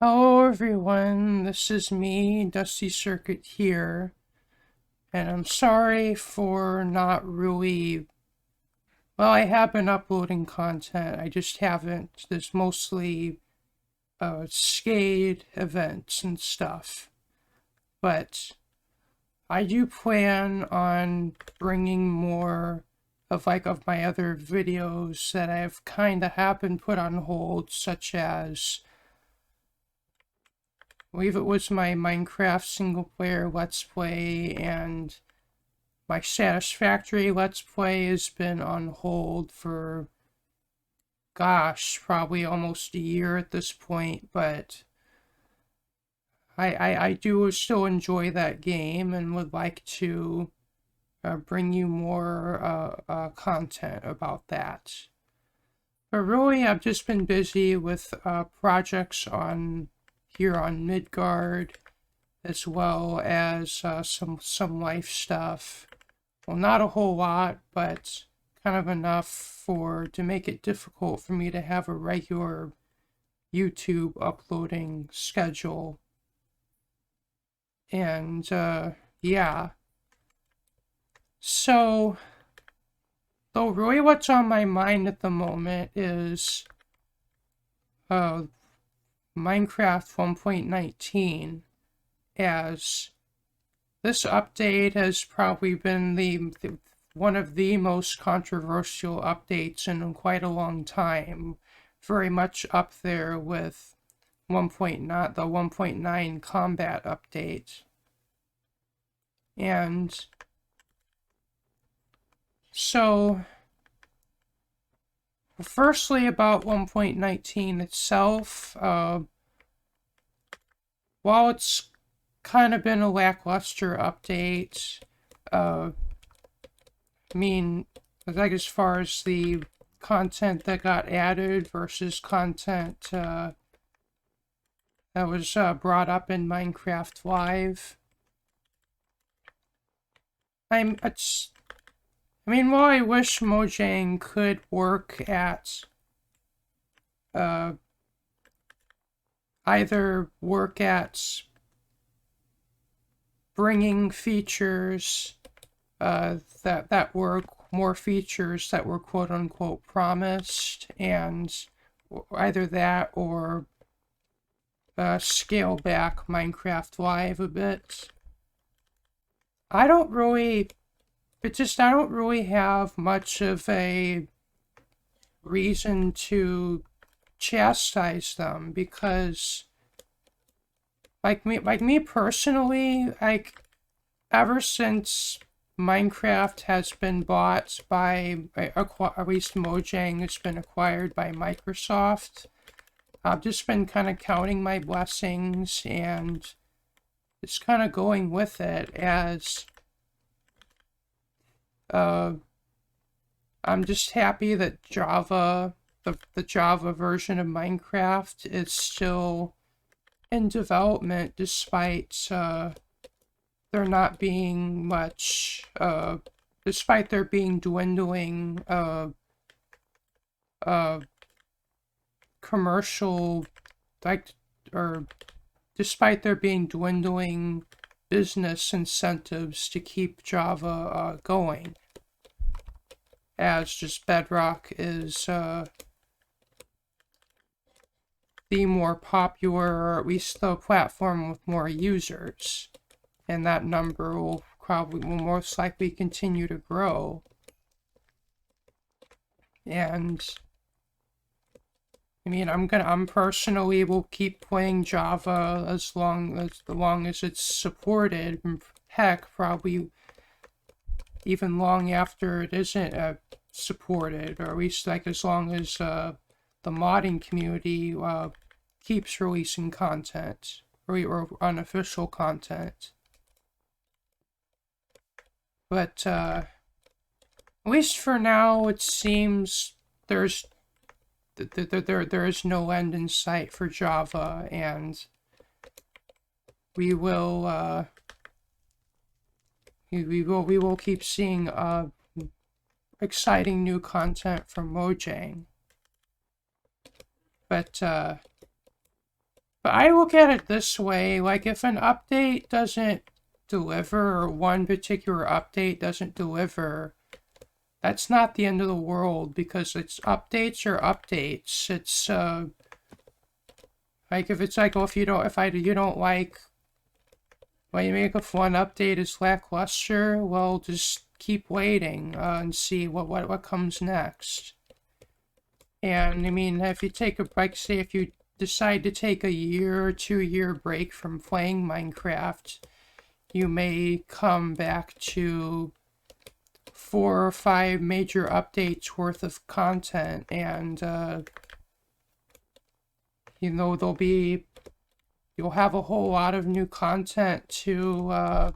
Hello everyone, this is me, Dusty Circuit here, and I'm sorry for not really, well, I have been uploading content, I just haven't. There's mostly skate events and stuff, but I do plan on bringing more of my other videos that I've have been put on hold, such as I believe it was my Minecraft single player Let's Play, and my Satisfactory Let's Play has been on hold for, gosh, probably almost a year at this point, but I do still enjoy that game and would like to bring you more content about that. But really, I've just been busy with projects here on Midgard, as well as some life stuff. Well, not a whole lot, but kind of enough to make it difficult for me to have a regular YouTube uploading schedule. And yeah. So, though really what's on my mind at the moment is Minecraft 1.19, as this update has probably been one of the most controversial updates in quite a long time. Very much up there with the 1.9 combat update. And so, firstly about 1.19 itself, while it's kind of been a lackluster update, I mean, like as far as the content that got added versus content that was brought up in Minecraft Live. I mean, while I wish Mojang could work at either work at bringing features that were more features that were quote unquote promised, and either that or scale back Minecraft Live a bit. I don't really have much of a reason to chastise them, because like me personally, ever since Minecraft has been bought by, at least Mojang has been acquired by Microsoft, I've just been kind of counting my blessings and just kind of going with it, as I'm just happy that Java, the Java version of Minecraft, is still in development, despite there not being much, despite there being dwindling commercial, or despite there being dwindling business incentives to keep Java going, as just Bedrock is the more popular, or at least the platform with more users, and that number will most likely continue to grow. And I mean, I'm personally will keep playing Java as long as it's supported. Heck, probably even long after it isn't supported, or at least as long as the modding community keeps releasing content, or unofficial content. But at least for now, it seems there is no end in sight for Java, and we will keep seeing exciting new content from Mojang. But But I look at it this way, like if an update doesn't deliver, or one particular update doesn't deliver, that's not the end of the world, because it's updates or updates. It's like if it's like, well, if you don't like, well, you make if one update is lackluster, well, just keep waiting and see what comes next. And I mean, if you take a break, say if you decide to take a year or 2 year break from playing Minecraft, you may come back to 4 or 5 major updates worth of content, and you'll have a whole lot of new content to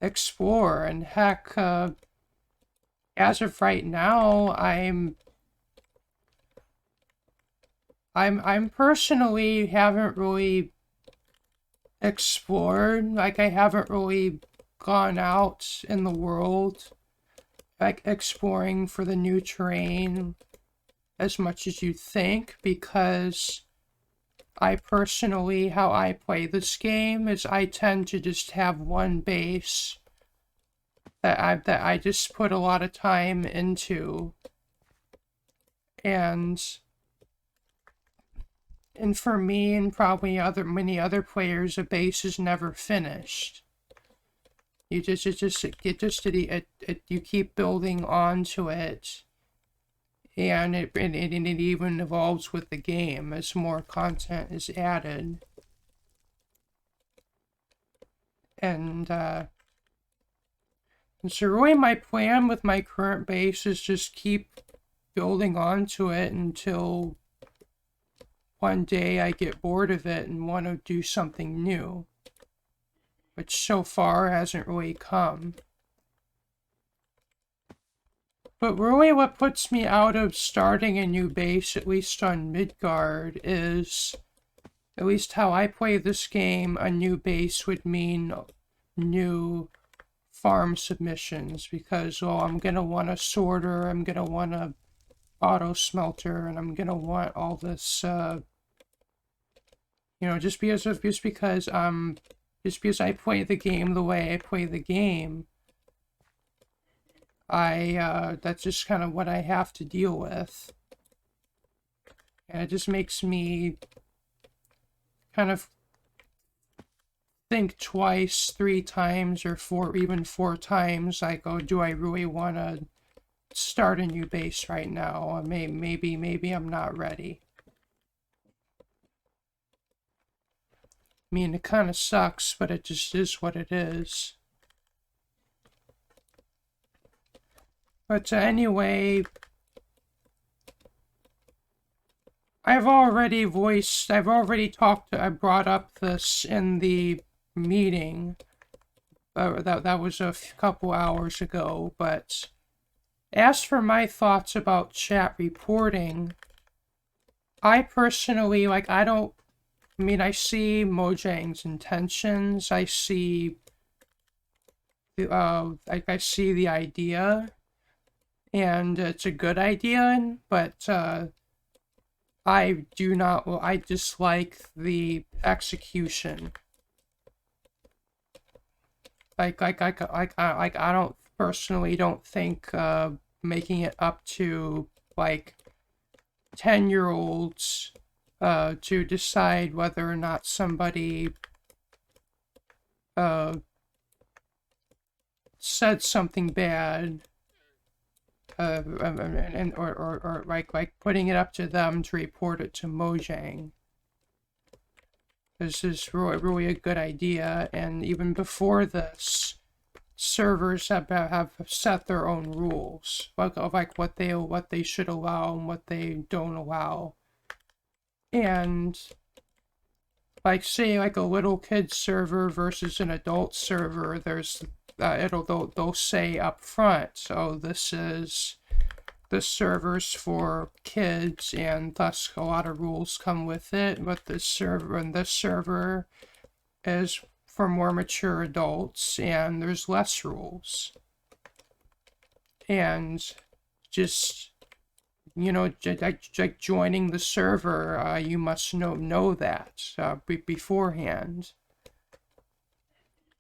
explore. And heck, as of right now, I'm personally haven't really explored, like I haven't really gone out in the world, like exploring for the new terrain as much as you'd think, because I personally, how I play this game is I tend to just have one base that I just put a lot of time into, and for me and probably many other players, a base is never finished. You you keep building onto it, and it even evolves with the game as more content is added. And so really my plan with my current base is just keep building onto it until one day I get bored of it and want to do something new, which so far hasn't really come. But really what puts me out of starting a new base, at least on Midgard, is, at least how I play this game, a new base would mean new farm submissions, because, well, I'm going to want a sorter, I'm going to want a auto smelter, and I'm going to want all this, just because I play the game the way I play the game, that's just kind of what I have to deal with. And it just makes me kind of think twice, 3 times, or even 4 times, like, oh, do I really want to start a new base right now? Or maybe I'm not ready. I mean, it kind of sucks, but it just is what it is. But anyway, I brought up this in the meeting. That was a couple hours ago, but as for my thoughts about chat reporting, I personally, I see Mojang's intentions, I see the idea, and it's a good idea, but I dislike the execution. I don't think making it up to 10-year-olds to decide whether or not somebody said something bad, or putting it up to them to report it to Mojang. This is really a good idea, and even before this, servers have set their own rules, of what they should allow and what they don't allow. And say a little kid server versus an adult server, there's they'll say up front, so this server's for kids, and thus a lot of rules come with it, but this server is for more mature adults, and there's less rules. And just you know, like joining the server, you must know that beforehand,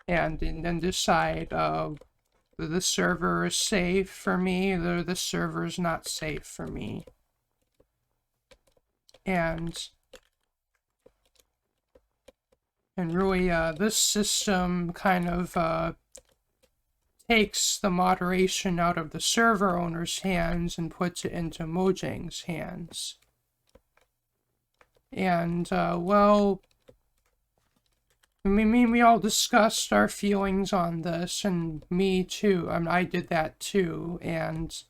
and then decide the server is safe for me, or the server is not safe for me. And really, this system kind of takes the moderation out of the server owner's hands and puts it into Mojang's hands. And, well, we all discussed our feelings on this, and me too. I did that too, and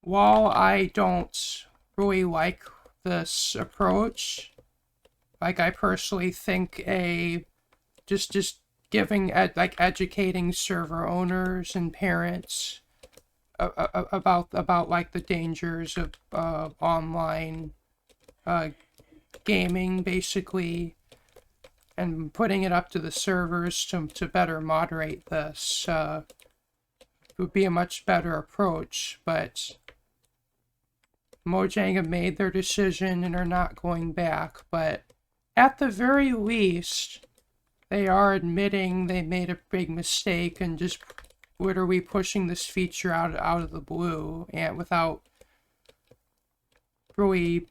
while I don't really like this approach, like, I personally think just giving educating server owners and parents about like the dangers of online gaming, basically, and putting it up to the servers to better moderate this would be a much better approach. But Mojang have made their decision and are not going back, but at the very least, they are admitting they made a big mistake and just literally pushing this feature out of the blue, and without really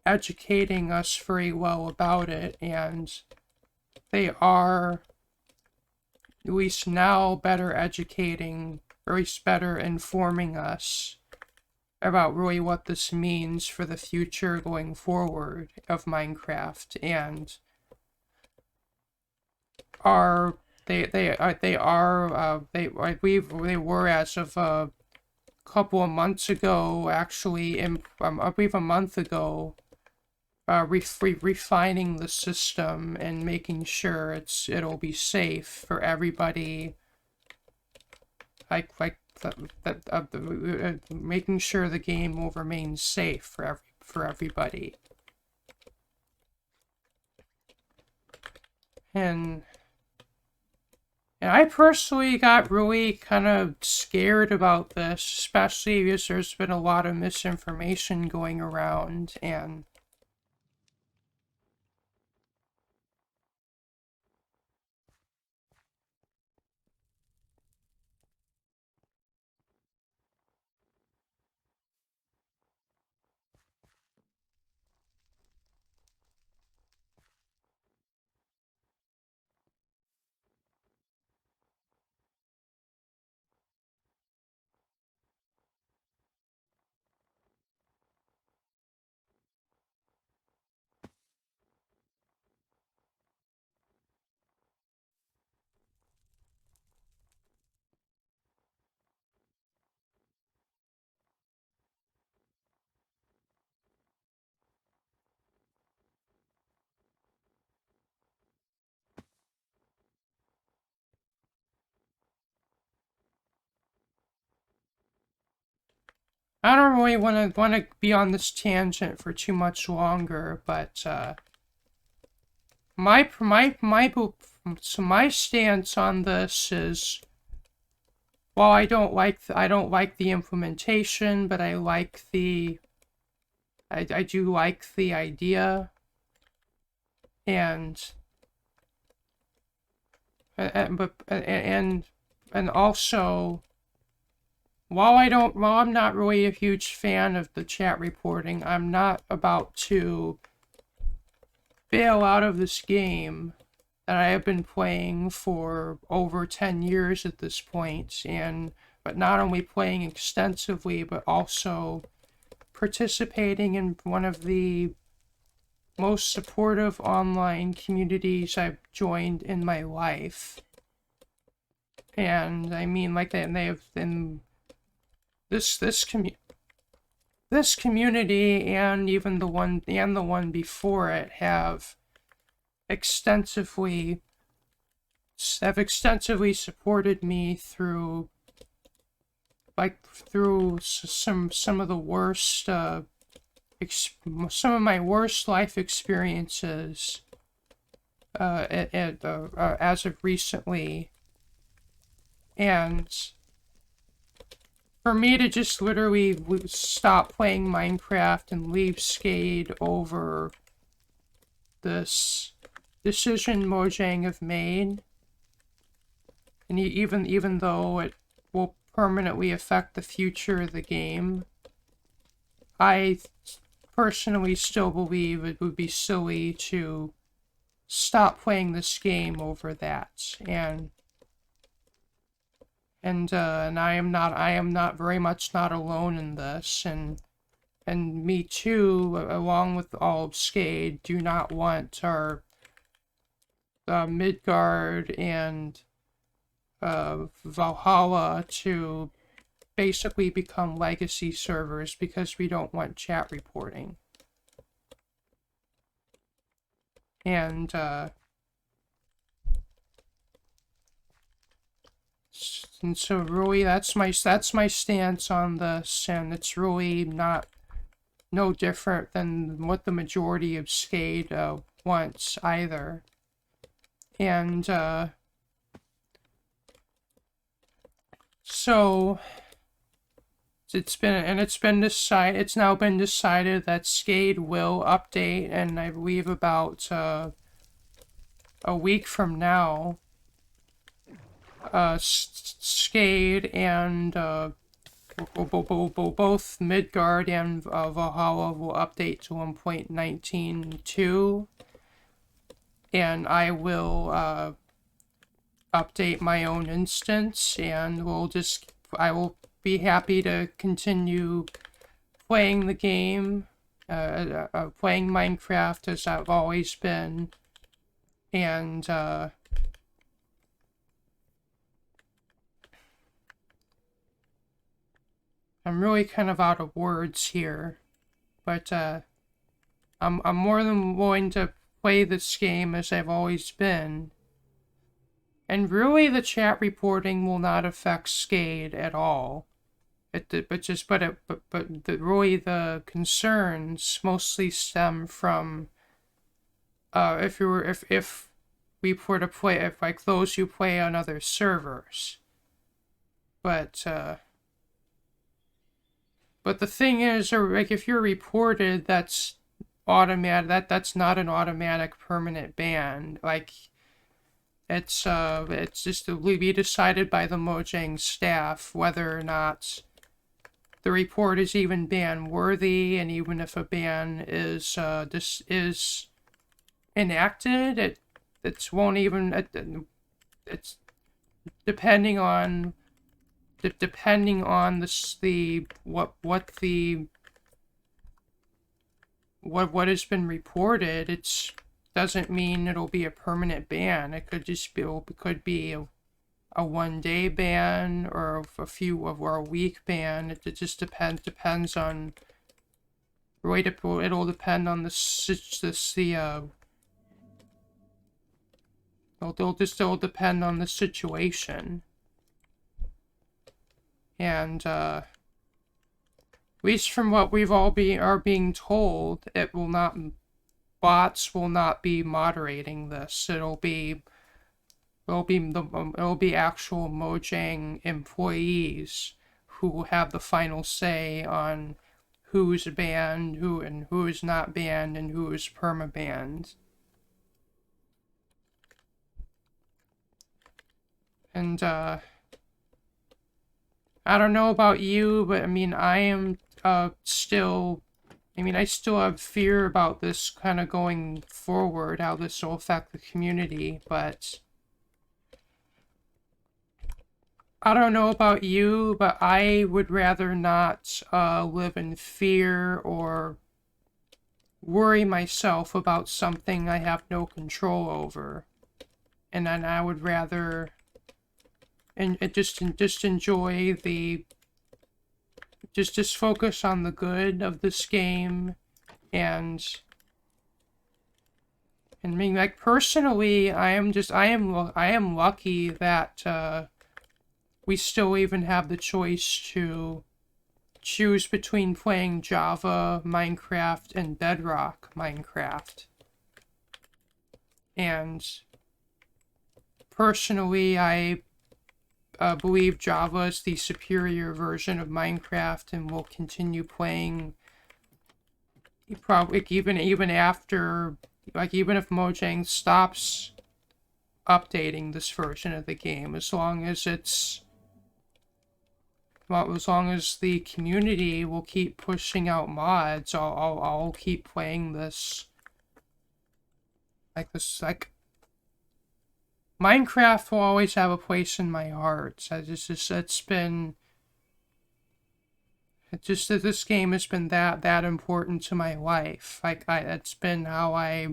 educating us very well about it. And they are at least now better educating, or at least better informing us about really what this means for the future going forward of Minecraft. And they were, as of a couple of months ago, actually, I believe a month ago, refining the system and making sure it'll be safe for everybody, making sure the game will remain safe for everybody. And I personally got really kind of scared about this, especially because there's been a lot of misinformation going around, and I don't really want to be on this tangent for too much longer, but my stance on this is, while I don't like the implementation, but I do like the idea. And also, while I'm not really a huge fan of the chat reporting, I'm not about to bail out of this game that I have been playing for over 10 years at this point, but not only playing extensively, but also participating in one of the most supportive online communities I've joined in my life. And I mean, like, they have been this community, and even the one before it, have extensively supported me through some of the worst some of my worst life experiences as of recently. And For me to just literally stop playing Minecraft and leave Skade over this decision Mojang have made, and even though it will permanently affect the future of the game, I personally still believe it would be silly to stop playing this game over that. And I am not very much not alone in this, and me too, along with all of Skade, do not want our Midgard and Valhalla to basically become legacy servers because we don't want chat reporting. And so really that's my stance on this, and it's really no different than what the majority of Skade wants either. And so it's now been decided that Skade will update, and I believe about a week from now, Skade and both Midgard and Valhalla will update to 1.19.2, and I will update my own instance, and I will be happy to continue playing the game, playing Minecraft as I've always been, and I'm really kind of out of words here, but I'm more than willing to play this game as I've always been. And really, the chat reporting will not affect Skade at all. Really the concerns mostly stem from if we were to play, if like those who play on other servers. But the thing is, or like if you're reported, that's automatic. That's not an automatic permanent ban. Like it's just to be decided by the Mojang staff whether or not the report is even ban worthy, and even if a ban is enacted, it's won't even it's depending on what has been reported. It doesn't mean it'll be a permanent ban. It could just be a 1 day ban or a week ban. It just depends on it'll depend on it'll depend on the situation. And at least from what we've all are being told, bots will not be moderating this. It'll be actual Mojang employees who will have the final say on who's banned, who is not banned, and who is perma-banned. And I don't know about you, but I mean, I still have fear about this kind of going forward, how this will affect the community, but I don't know about you, but I would rather not live in fear or worry myself about something I have no control over. And then I would rather just enjoy just focus on the good of this game, and I mean, like, personally, I am lucky that we still even have the choice to choose between playing Java Minecraft and Bedrock Minecraft. And personally, believe Java is the superior version of Minecraft and will continue playing probably even after, like, even if Mojang stops updating this version of the game, as long as it's, well, as long as the community will keep pushing out mods, I'll keep playing this. Like Minecraft will always have a place in my heart. It's been, it's just that this game has been that important to my life. Like, that's been how I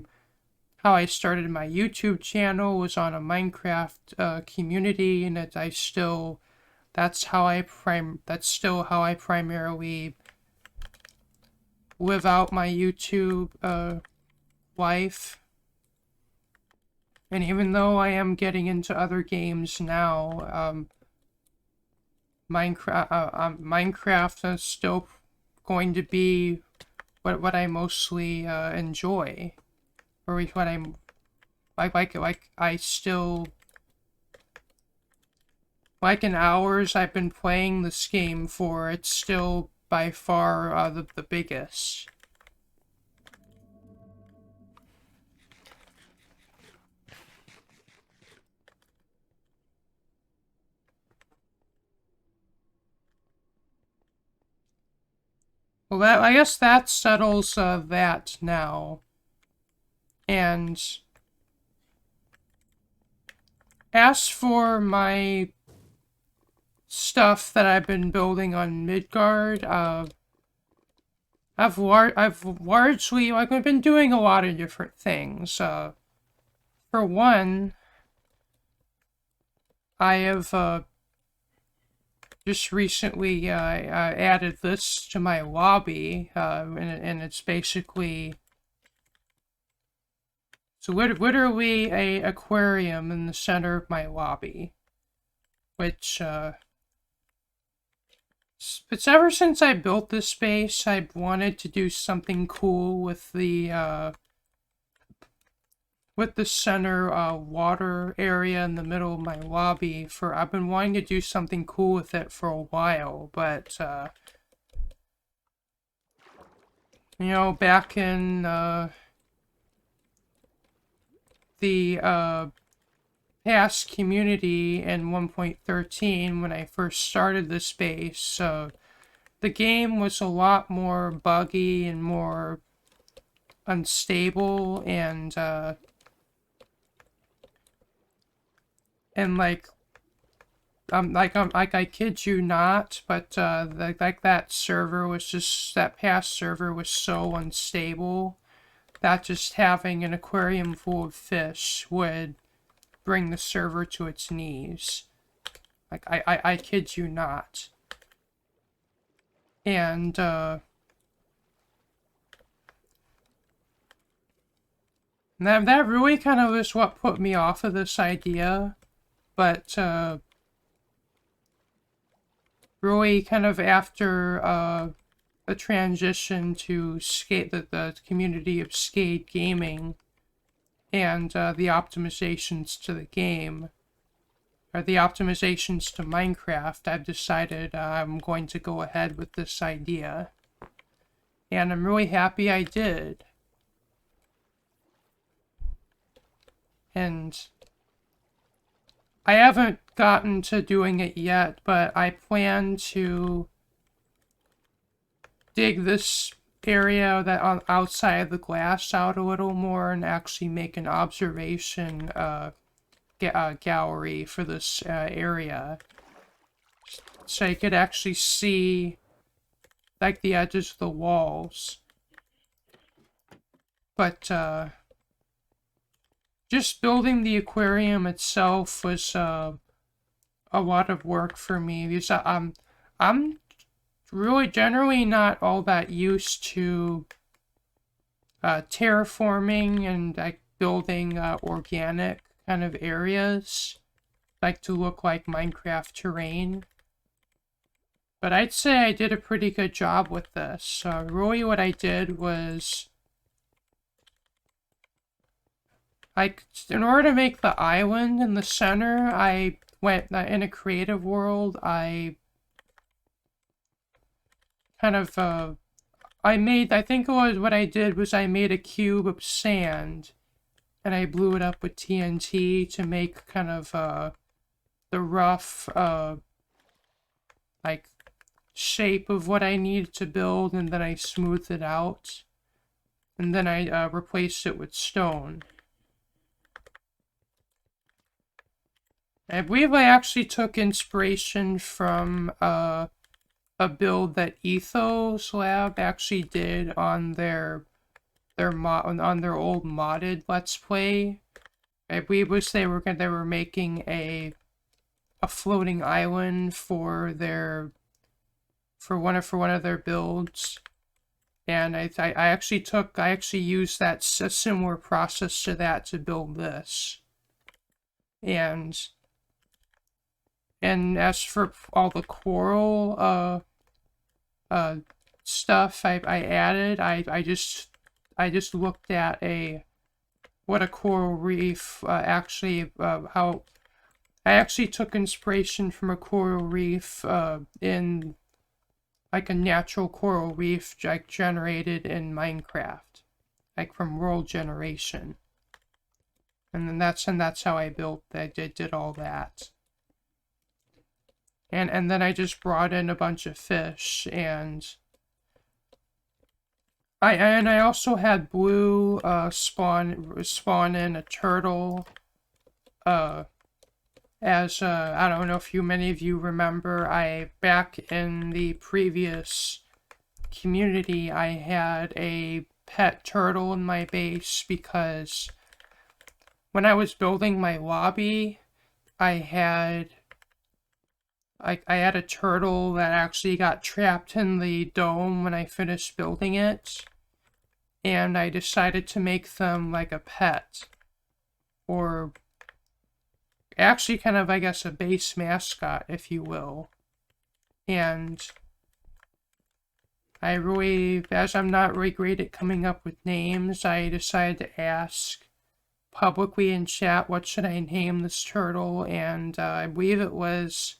started my YouTube channel, was on a Minecraft community, and that's still how I primarily live out my YouTube life. And even though I am getting into other games now, Minecraft is still going to be what I mostly enjoy, or what I'm I still like. In hours I've been playing this game for, it's still by far the biggest. Well, I guess that settles that now. And as for my stuff that I've been building on Midgard, I've largely, like, I've been doing a lot of different things. For one, I have just recently added this to my lobby, and it's basically, so literally a aquarium in the center of my lobby, which it's ever since I built this space, I've wanted to do something cool with the center water area in the middle of my lobby. I've been wanting to do something cool with it for a while, but you know, back in the past community in 1.13, when I first started the space, the game was a lot more buggy and more unstable, and like I kid you not, but like that past server was so unstable that just having an aquarium full of fish would bring the server to its knees. Like, I kid you not. And that really kind of is what put me off of this idea. But really, kind of after the transition to the community of Skate Gaming, and the optimizations to the game, or the optimizations to Minecraft, I've decided I'm going to go ahead with this idea. And I'm really happy I did. And I haven't gotten to doing it yet, but I plan to dig this area that outside of the glass out a little more, and actually make an observation gallery for this area, so you could actually see like the edges of the walls. But just building the aquarium itself was a lot of work for me, because I'm really generally not all that used to terraforming and like building organic kind of areas, like to look like Minecraft terrain. But I'd say I did a pretty good job with this. Really what I did was, like, in order to make the island in the center, I went in a creative world, I kind of I think it was what I did was I made a cube of sand and I blew it up with TNT to make kind of the rough like shape of what I needed to build, and then I smoothed it out, and then I replaced it with stone. I believe I actually took inspiration from a build that Ethos Lab actually did on their old modded Let's Play. I believe was they were making a floating island for one of their builds, and I actually used a similar process to that to build this. And as for all the coral stuff I added, I just looked at what a coral reef actually how I actually took inspiration from a coral reef in like a natural coral reef like generated in Minecraft, like from world generation. And then that's how I did all that. And then I just brought in a bunch of fish, and I also had Blue spawn in a turtle. As I don't know if many of you remember, back in the previous community, I had a pet turtle in my base because when I was building my lobby, I had a turtle that actually got trapped in the dome when I finished building it, and I decided to make them like a pet, or actually kind of, I guess, a base mascot, if you will. And as I'm not really great at coming up with names, I decided to ask publicly in chat, what should I name this turtle? And I believe it was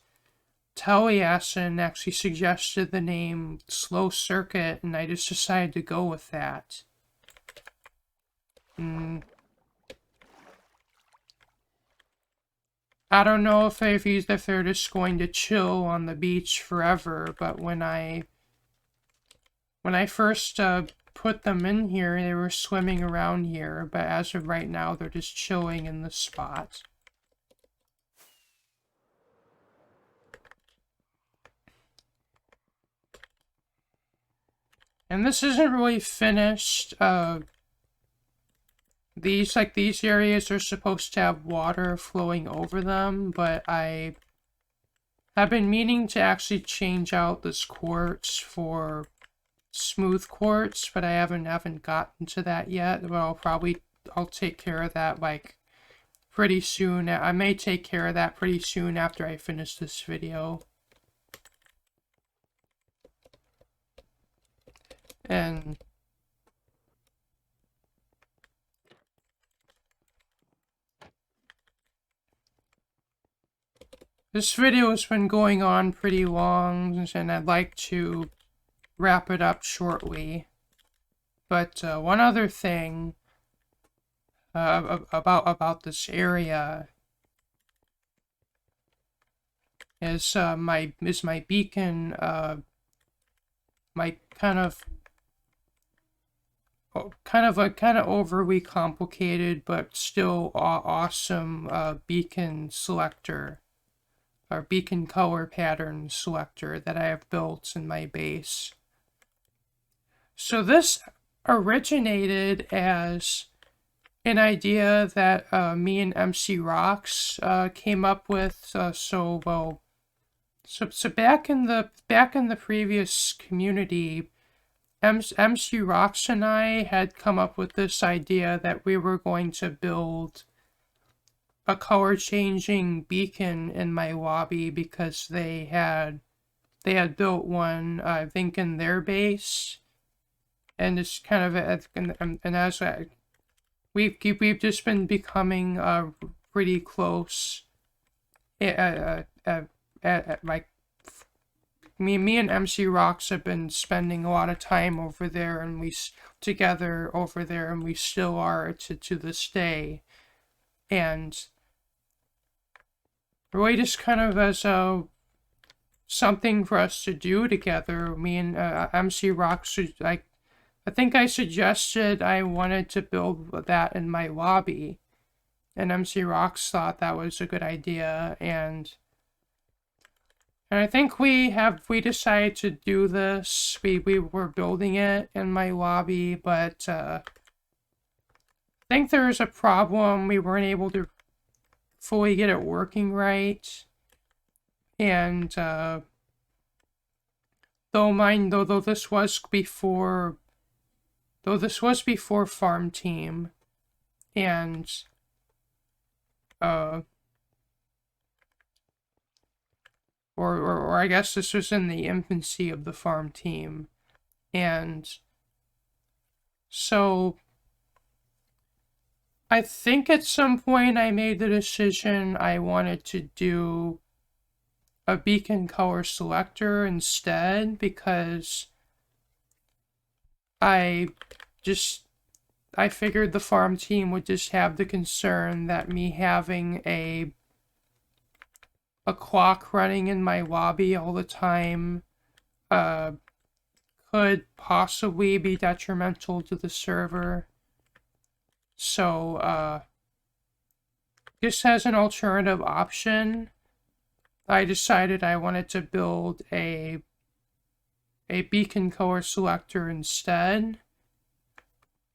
Taliesin actually suggested the name Slow Circuit, and I just decided to go with that. I don't know if they're just going to chill on the beach forever, but when I first put them in here, they were swimming around here, but as of right now, they're just chilling in the spot. And this isn't really finished. These areas are supposed to have water flowing over them, but I've been meaning to actually change out this quartz for smooth quartz, but I haven't gotten to that yet. But I'll take care of that like pretty soon. I may take care of that pretty soon after I finish this video. And this video has been going on pretty long, and I'd like to wrap it up shortly. But one other thing about this area is my beacon, my kind of overly complicated but still awesome beacon selector, or beacon color pattern selector that I have built in my base. So this originated as an idea that me and MC Rocks came up with. So back in the previous community, MC Rocks and I had come up with this idea that we were going to build a color-changing beacon in my lobby because they had built one, I think, in their base, and it's kind of and as we've just been becoming pretty close, like me and MC Rocks have been spending a lot of time over there, and together over there, and we still are to this day. And really just kind of as something for us to do together. Me and MC Rocks, I think I suggested I wanted to build that in my lobby, and MC Rocks thought that was a good idea, and I think we decided to do this. We were building it in my lobby, but I think there's a problem. We weren't able to fully get it working right, and though this was before Farm Team, and or I guess this was in the infancy of the Farm Team, and so I think at some point I made the decision I wanted to do a beacon color selector instead, because I figured the farm team would just have the concern that me having a clock running in my lobby all the time could possibly be detrimental to the server. So just as an alternative option, I decided I wanted to build a beacon color selector instead,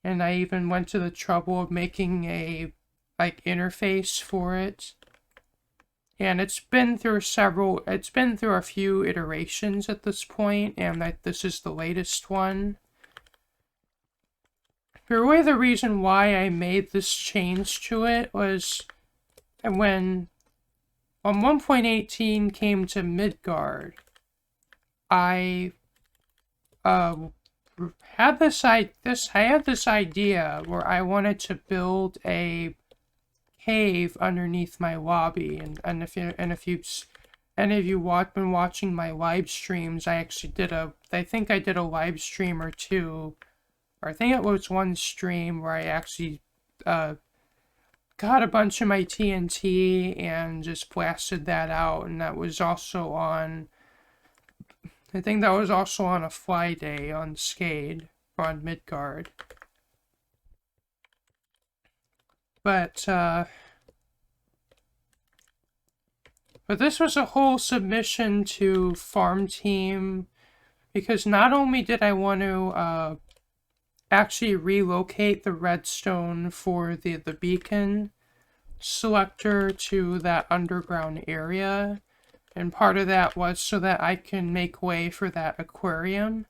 and I even went to the trouble of making a interface for it. And it's been through a few iterations at this point, and this is the latest one. But really the reason why I made this change to it was when 1.18 came to Midgard, I had this idea where I wanted to build a cave underneath my lobby, and if any of you been watching my live streams, I think I did a live stream or two, or I think it was one stream where I actually got a bunch of my TNT and just blasted that out, and that was also on, I think that was also on a fly day on Skade, or on Midgard. But this was a whole submission to Farm Team, because not only did I want to actually relocate the redstone for the beacon selector to that underground area, and part of that was so that I can make way for that aquarium,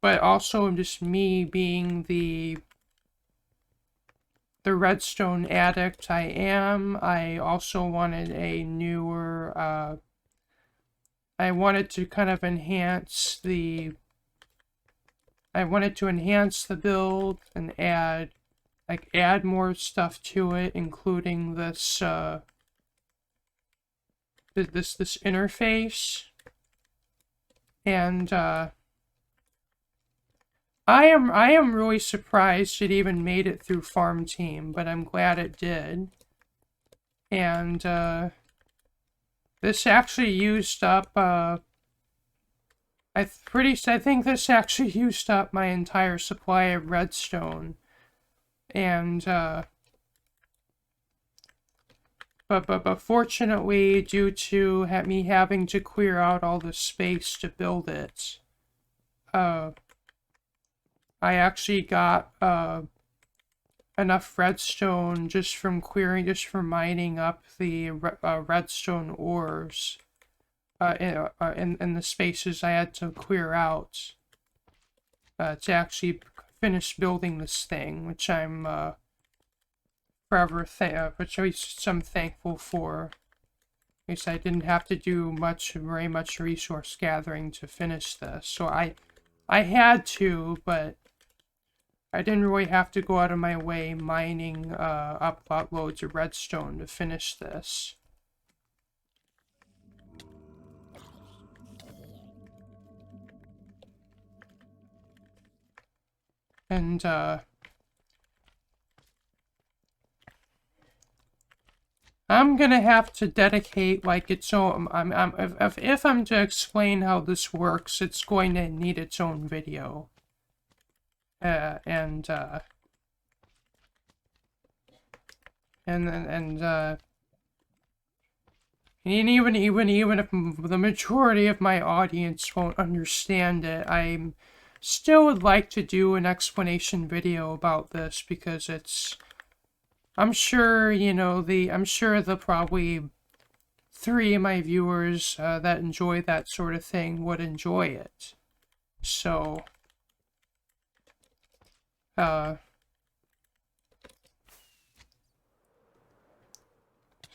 but also just me being the redstone addict I am, I also wanted a newer, I wanted to kind of enhance the build and add more stuff to it, including this this interface. And I am really surprised it even made it through Farm Team, but I'm glad it did. And this actually used up I think this actually used up my entire supply of redstone. And but fortunately, due to me having to clear out all the space to build it, I actually got enough redstone just from mining up the redstone ores in the spaces I had to clear out to actually finish building this thing, which I'm which I'm thankful for. At least I didn't have to do very much resource gathering to finish this. So I had to, but I didn't really have to go out of my way mining up loads of redstone to finish this. And I'm gonna have to dedicate like its own. If I'm to explain how this works, it's going to need its own video. And even if the majority of my audience won't understand it, I still would like to do an explanation video about this because it's. I'm sure the probably 3 of my viewers that enjoy that sort of thing would enjoy it. So, at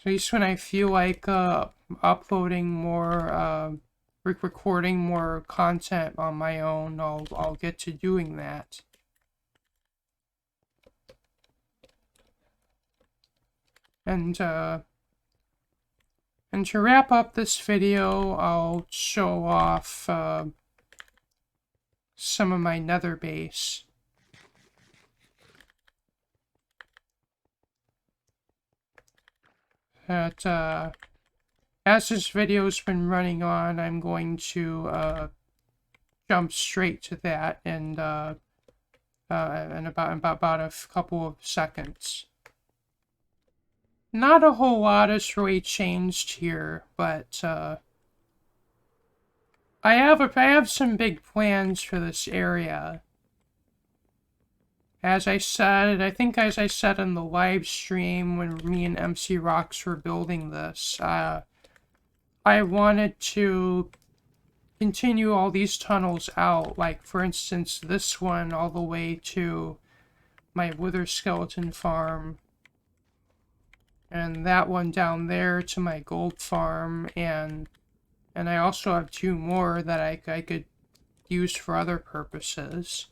least when I feel like uploading more, recording more content on my own, I'll get to doing that. And to wrap up this video, I'll show off some of my nether base. That, as this video's been running on, I'm going to jump straight to that in about a couple of seconds. Not a whole lot has really changed here, but I have some big plans for this area. As I said, I think as I said in the live stream when me and MC Rocks were building this, I wanted to continue all these tunnels out, like for instance this one all the way to my wither skeleton farm, and that one down there to my gold farm, and I also have 2 more that I could use for other purposes.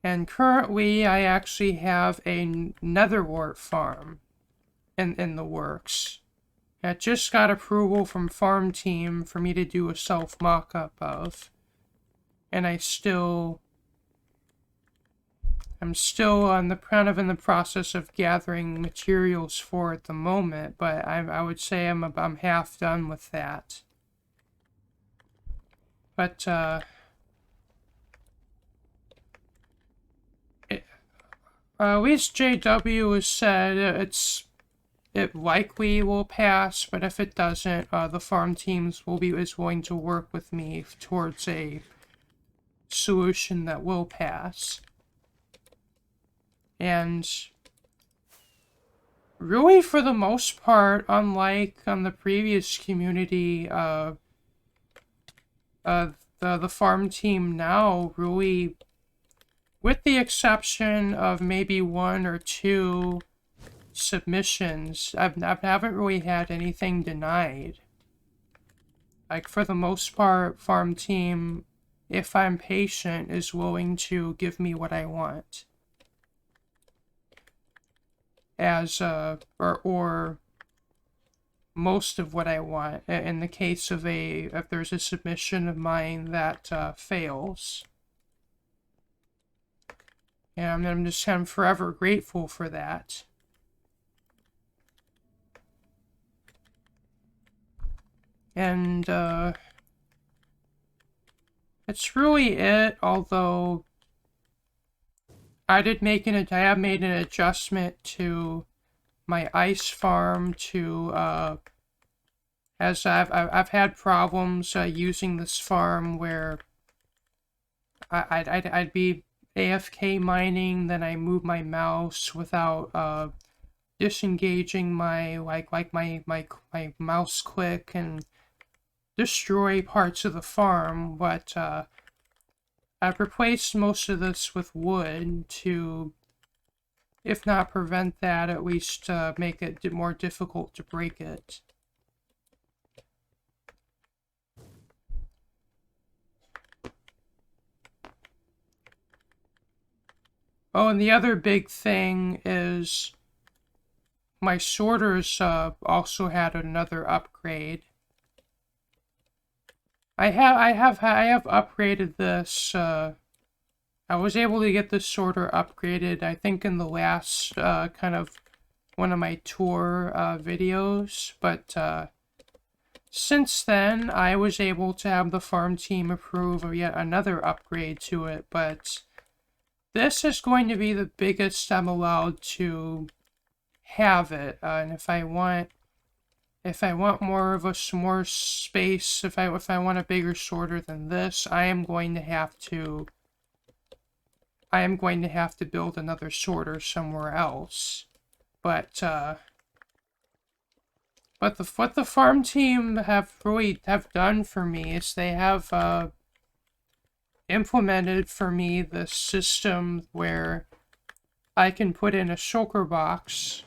And currently, I actually have a netherwort farm in the works. I just got approval from farm team for me to do a self mock-up of. And I'm still in the process of gathering materials for at the moment, but I would say I'm half done with that. But at least JW has said it likely will pass, but if it doesn't, the farm teams is going to work with me towards a solution that will pass. And really, for the most part, unlike on the previous community, the farm team now really, with the exception of maybe 1 or 2 submissions, I haven't really had anything denied. Like, for the most part, farm team, if I'm patient, is willing to give me what I want. As, or most of what I want, in the case of if there's a submission of mine that, fails. And I'm forever grateful for that. And, it's really it, although I have made an adjustment to my ice farm to, as I've had problems, using this farm where I'd be AFK mining, then I move my mouse without, disengaging my, my mouse click and destroy parts of the farm, but, I've replaced most of this with wood to, if not prevent that, at least make it more difficult to break it. Oh, and the other big thing is my sorters also had another upgrade. I have upgraded this. I was able to get this sorter upgraded, I think, in the last kind of one of my tour videos, but since then I was able to have the farm team approve of yet another upgrade to it, but this is going to be the biggest I'm allowed to have it, and if I want more of more space, if I want a bigger sorter than this, I am going to have to build another sorter somewhere else. But what the farm team have done for me is they have implemented for me the system where I can put in a shulker box.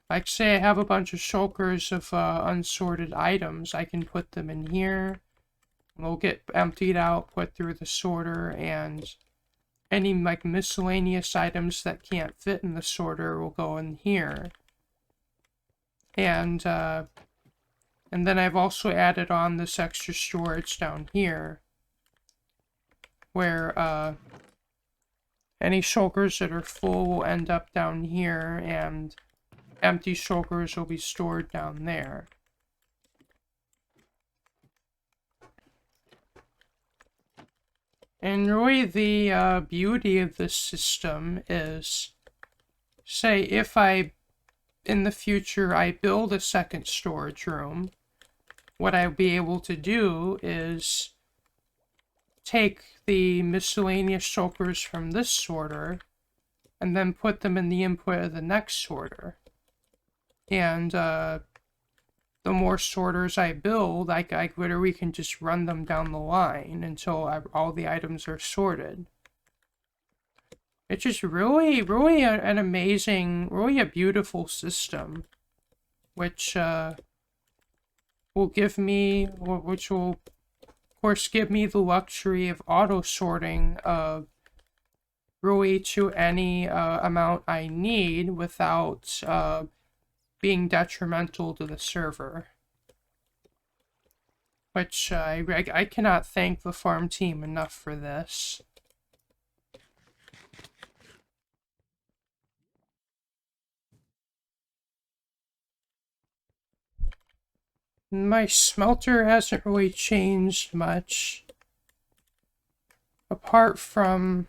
Like, say I have a bunch of shulkers of unsorted items, I can put them in here. They'll get emptied out, put through the sorter, and any like miscellaneous items that can't fit in the sorter will go in here. And then I've also added on this extra storage down here, where any shulkers that are full will end up down here, and empty shulkers will be stored down there. And really the beauty of this system is, say if in the future I build a second storage room, what I'll be able to do is take the miscellaneous shulkers from this sorter and then put them in the input of the next sorter. And the more sorters I build, I literally can just run them down the line until all the items are sorted. It's just really an amazing, really a beautiful system, which will give me, which will, of course, give me the luxury of auto sorting really to any amount I need without being detrimental to the server. Which I cannot thank the farm team enough for this. My smelter hasn't really changed much. Apart from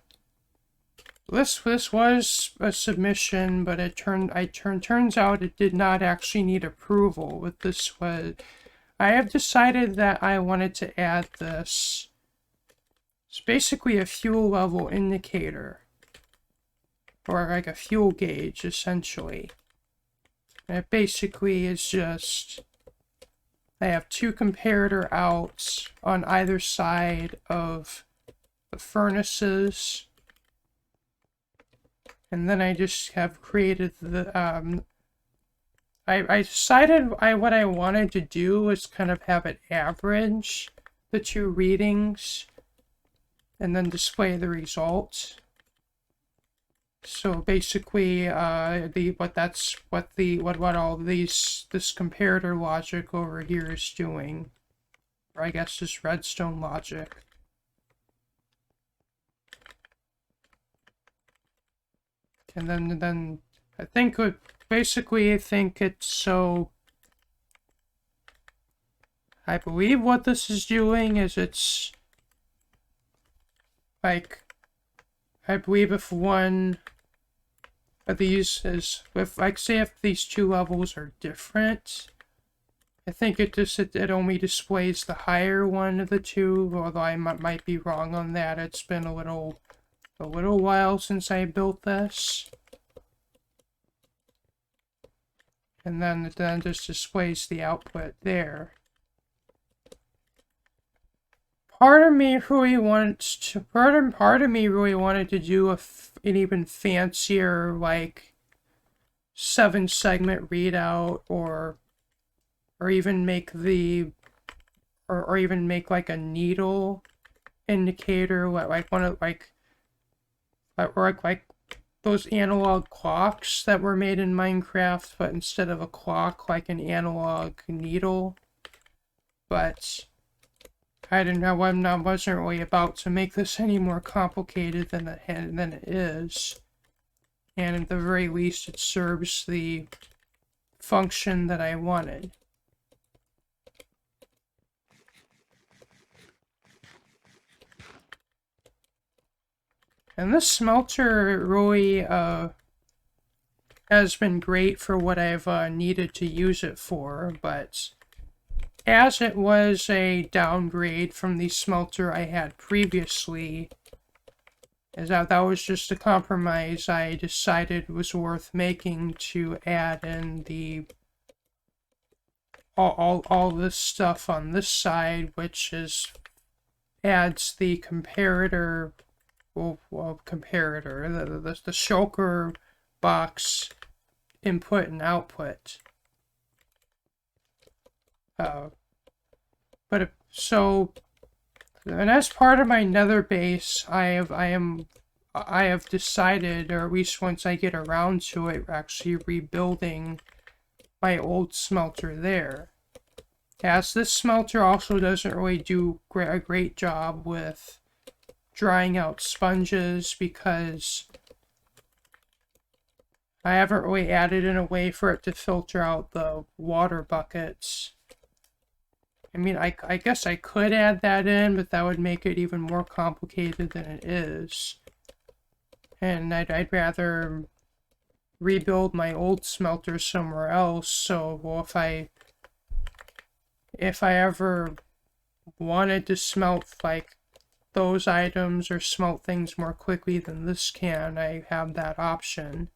this was a submission, but turns out it did not actually need approval. With this was, I have decided that I wanted to add this. It's basically a fuel level indicator, or like a fuel gauge, essentially. And it basically is just, I have two comparator outs on either side of the furnaces. And then I just have created the, I decided what I wanted to do was kind of have it average the two readings and then display the results. So basically, what all this comparator logic over here is doing, or I guess this redstone logic. And then I think basically I think it's so. I believe what this is doing is it's like, I believe if one of these is, if like say if these two levels are different, I think it only displays the higher one of the two, although I might be wrong on that. It's been a little while since I built this. And then it just displays the output there. Part of me really wanted to do an even fancier, like 7-segment readout, or even make or even make like a needle indicator, like like those analog clocks that were made in Minecraft, but instead of a clock, like an analog needle. But I didn't know. I wasn't really about to make this any more complicated than it is. And at the very least, it serves the function that I wanted. And this smelter really has been great for what I've needed to use it for, but as it was a downgrade from the smelter I had previously, as that was just a compromise I decided was worth making to add in the all this stuff on this side, which adds the comparator, the shulker box input and output. And as part of my nether base, I have decided, or at least once I get around to it, actually rebuilding my old smelter there. As this smelter also doesn't really do a great job with drying out sponges, because I haven't really added in a way for it to filter out the water buckets. I mean, I guess I could add that in, but that would make it even more complicated than it is. And I'd rather rebuild my old smelter somewhere else, so well, if I ever wanted to smelt like those items or smelt things more quickly than this can, I have that option.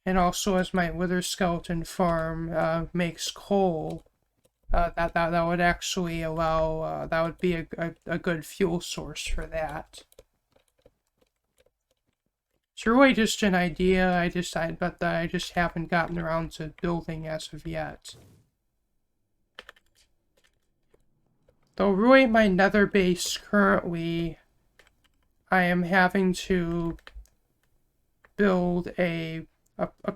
And also, as my wither skeleton farm makes coal, that would actually allow, that would be a good fuel source for that. It's really just an idea but I just haven't gotten around to building as of yet. Though really my nether base currently, I am having to build a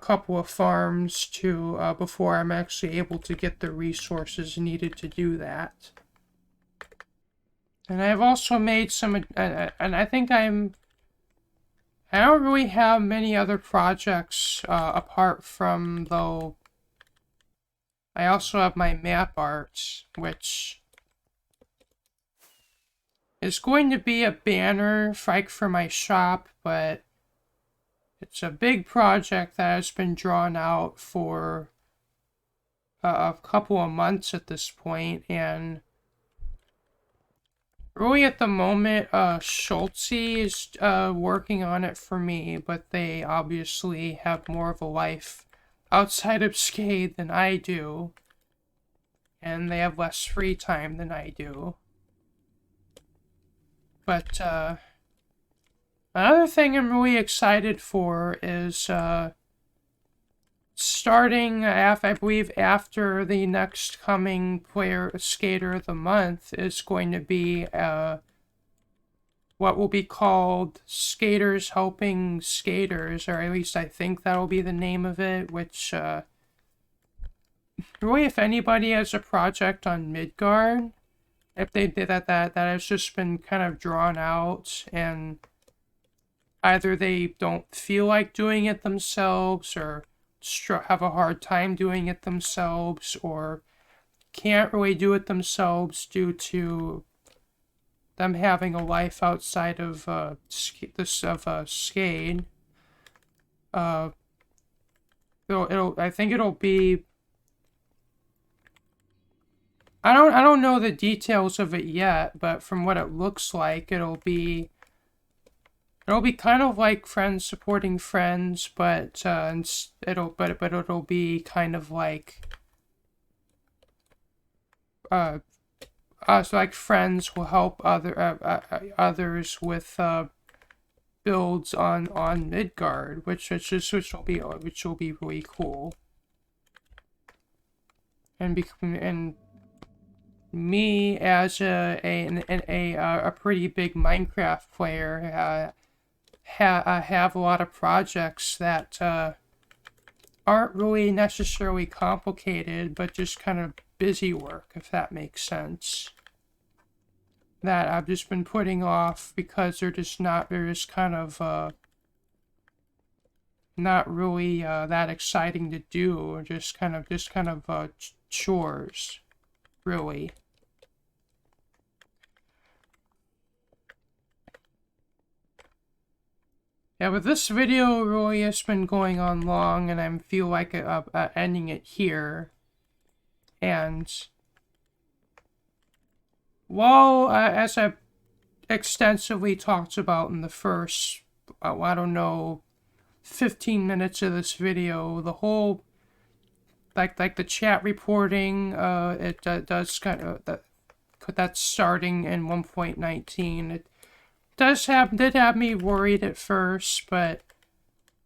couple of farms to before I'm actually able to get the resources needed to do that. And I've also made some, and I think I don't really have many other projects apart from, though, I also have my map art, which is going to be a banner for my shop, but it's a big project that has been drawn out for a couple of months at this point, and really at the moment, Schultze is working on it for me, but they obviously have more of a life outside of Skade than I do, and they have less free time than I do. But another thing I'm really excited for is starting, I believe, after the next coming Skater of the Month is going to be what will be called Skaters Helping Skaters, or at least I think that'll be the name of it, which really, if anybody has a project on Midgard, if they did that has just been kind of drawn out, and either they don't feel like doing it themselves, or have a hard time doing it themselves, or can't really do it themselves due to them having a life outside of Skade. I think it'll be. I don't know the details of it yet, but from what it looks like, it'll be kind of like friends supporting friends, but it'll be kind of like us, like friends will help others with builds on Midgard, which will be really cool. And me as a pretty big Minecraft player, have a lot of projects that aren't really necessarily complicated, but just kind of busy work, if that makes sense. That I've just been putting off because they're just kind of not really that exciting to do, or just kind of chores, really. Yeah, but this video really has been going on long, and I feel like ending it here. And, well, as I've extensively talked about in the first, I don't know, 15 minutes of this video, the whole, like the chat reporting, it does kind of, that's starting in 1.19. It did have me worried at first, but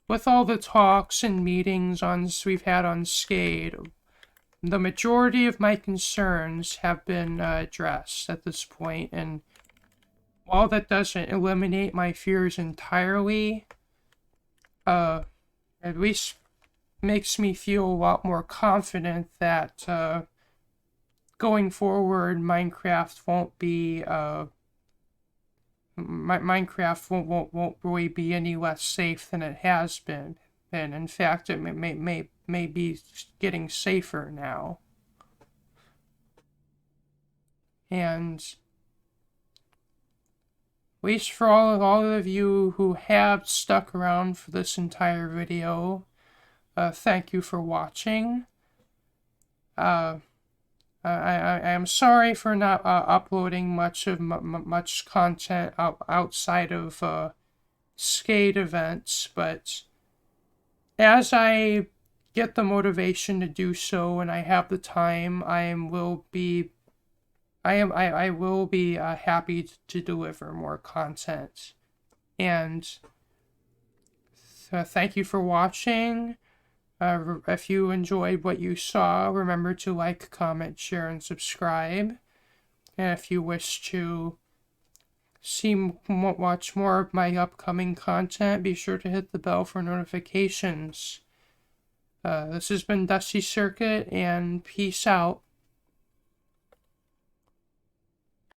with all the talks and meetings we've had on Skade, the majority of my concerns have been addressed at this point, and while that doesn't eliminate my fears entirely, at least makes me feel a lot more confident that going forward, Minecraft won't be Minecraft won't really be any less safe than it has been. And in fact, it may be getting safer now. And at least for all of you who have stuck around for this entire video, thank you for watching. I am sorry for not uploading much content outside of Skade events, but as I get the motivation to do so and I have the time, I will be happy to deliver more content. And thank you for watching. If you enjoyed what you saw, remember to like, comment, share, and subscribe. And if you wish to watch more of my upcoming content, be sure to hit the bell for notifications. This has been Dusty Circuit, and peace out.